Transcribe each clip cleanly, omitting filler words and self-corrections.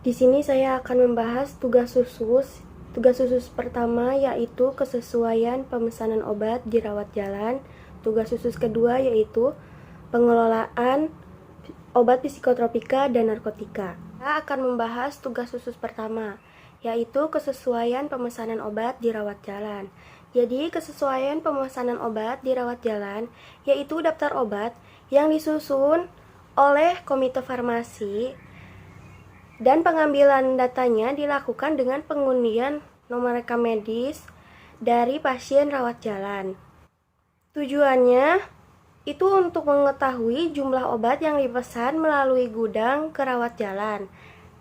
Di sini saya akan membahas tugas khusus. Tugas khusus pertama yaitu kesesuaian pemesanan obat di rawat jalan. Tugas khusus kedua yaitu pengelolaan obat psikotropika dan narkotika. Kita akan membahas tugas khusus pertama, yaitu kesesuaian pemesanan obat di rawat jalan. Jadi, kesesuaian pemesanan obat di rawat jalan yaitu daftar obat yang disusun oleh Komite Farmasi dan pengambilan datanya dilakukan dengan pengundian nomor rekam medis dari pasien rawat jalan. Tujuannya itu untuk mengetahui jumlah obat yang dipesan melalui gudang ke rawat jalan.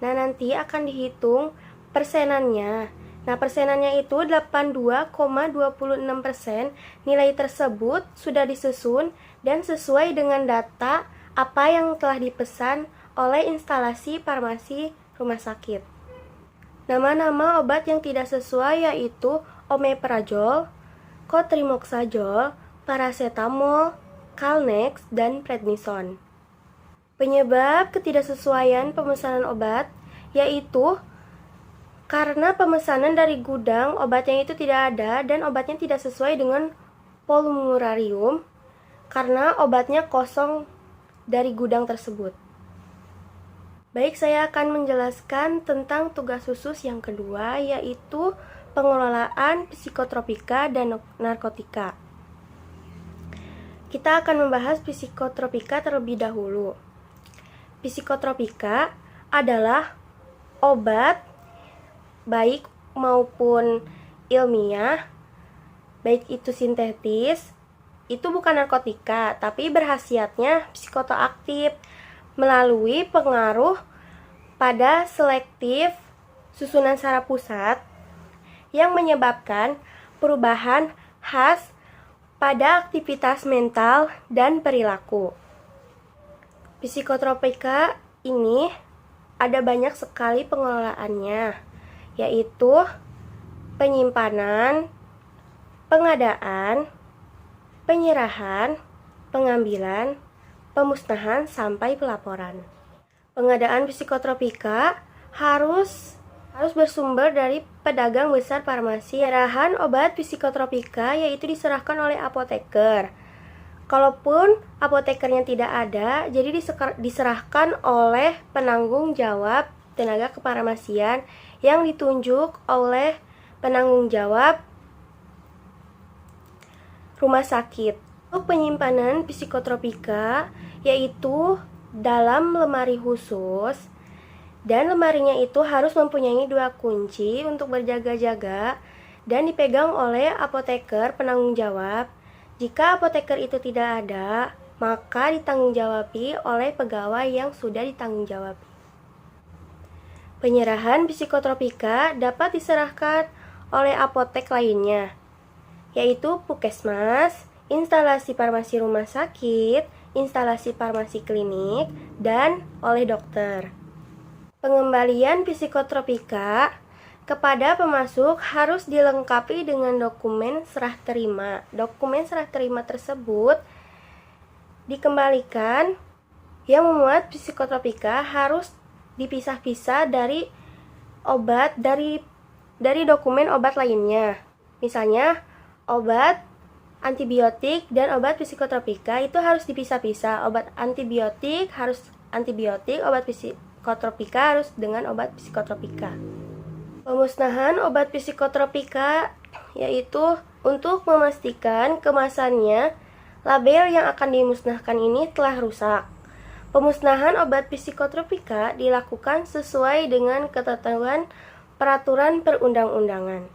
Nah, nanti akan dihitung persenannya. Nah, persenannya itu 82,26%. Nilai tersebut sudah disusun dan sesuai dengan data apa yang telah dipesan oleh instalasi farmasi rumah sakit. Nama-nama obat yang tidak sesuai yaitu omeprazol, cotrimoxazole, paracetamol, Calnex, dan prednison. Penyebab ketidaksesuaian pemesanan obat yaitu karena pemesanan dari gudang obatnya itu tidak ada dan obatnya tidak sesuai dengan formularium karena obatnya kosong dari gudang tersebut. Baik, saya akan menjelaskan tentang tugas khusus yang kedua, yaitu pengelolaan psikotropika dan narkotika. Kita akan membahas psikotropika terlebih dahulu. Psikotropika adalah obat baik maupun ilmiah, baik itu sintetis, itu bukan narkotika, tapi berkhasiatnya psikotoaktif melalui pengaruh pada selektif susunan saraf pusat yang menyebabkan perubahan khas pada aktivitas mental dan perilaku. Psikotropika ini ada banyak sekali pengelolaannya, yaitu penyimpanan, pengadaan, penyerahan, pengambilan, pemusnahan, sampai pelaporan. Pengadaan psikotropika harus bersumber dari pedagang besar farmasi. Penyerahan obat psikotropika yaitu diserahkan oleh apoteker. Kalaupun apotekernya tidak ada, jadi diserahkan oleh penanggung jawab tenaga kefarmasian yang ditunjuk oleh penanggung jawab rumah sakit. Untuk penyimpanan psikotropika yaitu dalam lemari khusus, dan lemarinya itu harus mempunyai 2 kunci untuk berjaga-jaga dan dipegang oleh apoteker penanggung jawab. Jika apoteker itu tidak ada, maka ditanggung-jawabi oleh pegawai yang sudah ditanggung-jawabi. Penyerahan psikotropika dapat diserahkan oleh apotek lainnya, yaitu puskesmas, instalasi farmasi rumah sakit, instalasi farmasi klinik, dan oleh dokter. Pengembalian psikotropika kepada pemasok harus dilengkapi dengan dokumen serah terima. Dokumen serah terima tersebut dikembalikan yang memuat psikotropika harus dipisah-pisah dari dokumen obat lainnya. Misalnya, obat antibiotik dan obat psikotropika itu harus dipisah-pisah. Obat antibiotik harus antibiotik, obat psikotropika harus dengan obat psikotropika. Pemusnahan obat psikotropika yaitu untuk memastikan kemasannya, label yang akan dimusnahkan ini telah rusak. Pemusnahan obat psikotropika dilakukan sesuai dengan ketentuan peraturan perundang-undangan.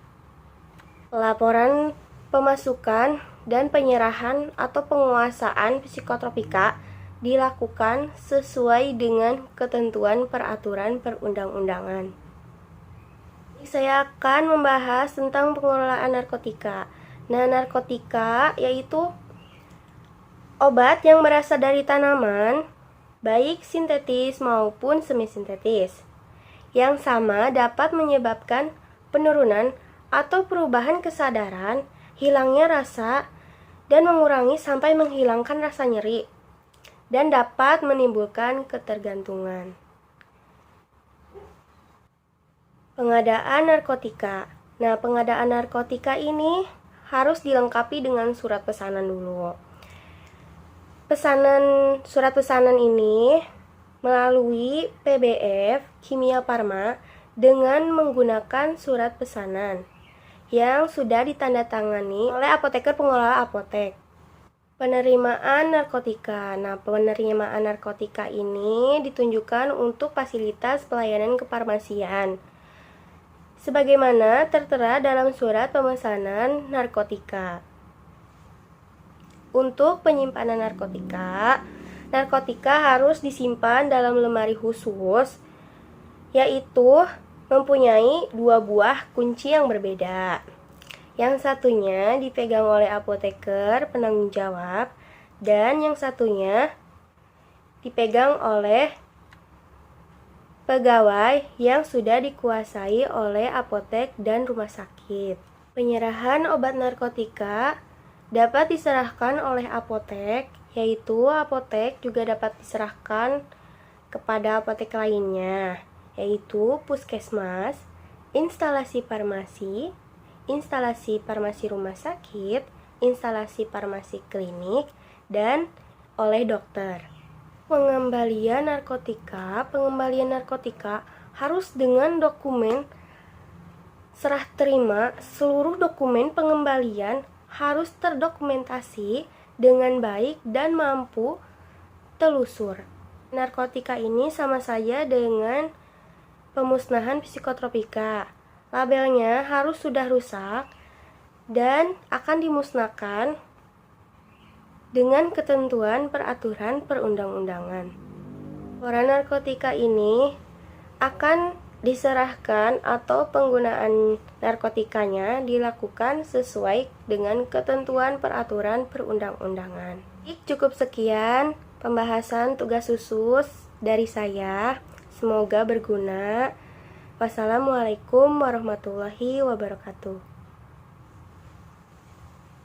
Laporan pemasukan dan penyerahan atau penguasaan psikotropika dilakukan sesuai dengan ketentuan peraturan perundang-undangan. Saya akan membahas tentang pengelolaan narkotika. Nah, narkotika yaitu obat yang berasal dari tanaman, baik sintetis maupun semi-sintetis, yang sama dapat menyebabkan penurunan atau perubahan kesadaran, hilangnya rasa, dan mengurangi sampai menghilangkan rasa nyeri, dan dapat menimbulkan ketergantungan. Pengadaan narkotika. Nah, pengadaan narkotika ini harus dilengkapi dengan surat pesanan dulu. Surat pesanan ini melalui PBF Kimia Farma dengan menggunakan surat pesanan yang sudah ditandatangani oleh apoteker pengelola apotek. Penerimaan narkotika. Nah, penerimaan narkotika ini ditunjukkan untuk fasilitas pelayanan kefarmasian sebagaimana tertera dalam surat pemesanan narkotika. Untuk penyimpanan narkotika, narkotika harus disimpan dalam lemari khusus, yaitu mempunyai 2 buah kunci yang berbeda. Yang satunya dipegang oleh apoteker penanggung jawab, dan yang satunya dipegang oleh pegawai yang sudah dikuasai oleh apotek dan rumah sakit. Penyerahan obat narkotika dapat diserahkan oleh apotek, yaitu apotek juga dapat diserahkan kepada apotek lainnya, yaitu puskesmas, instalasi farmasi rumah sakit, instalasi farmasi klinik, dan oleh dokter. Pengembalian narkotika harus dengan dokumen serah terima. Seluruh dokumen pengembalian harus terdokumentasi dengan baik dan mampu telusur. Narkotika ini sama saja dengan pemusnahan psikotropika. Labelnya harus sudah rusak dan akan dimusnahkan dengan ketentuan peraturan perundang-undangan. Laporan narkotika ini akan diserahkan atau penggunaan narkotikanya dilakukan sesuai dengan ketentuan peraturan perundang-undangan. Cukup sekian pembahasan tugas khusus dari saya. Semoga berguna. Wassalamualaikum warahmatullahi wabarakatuh.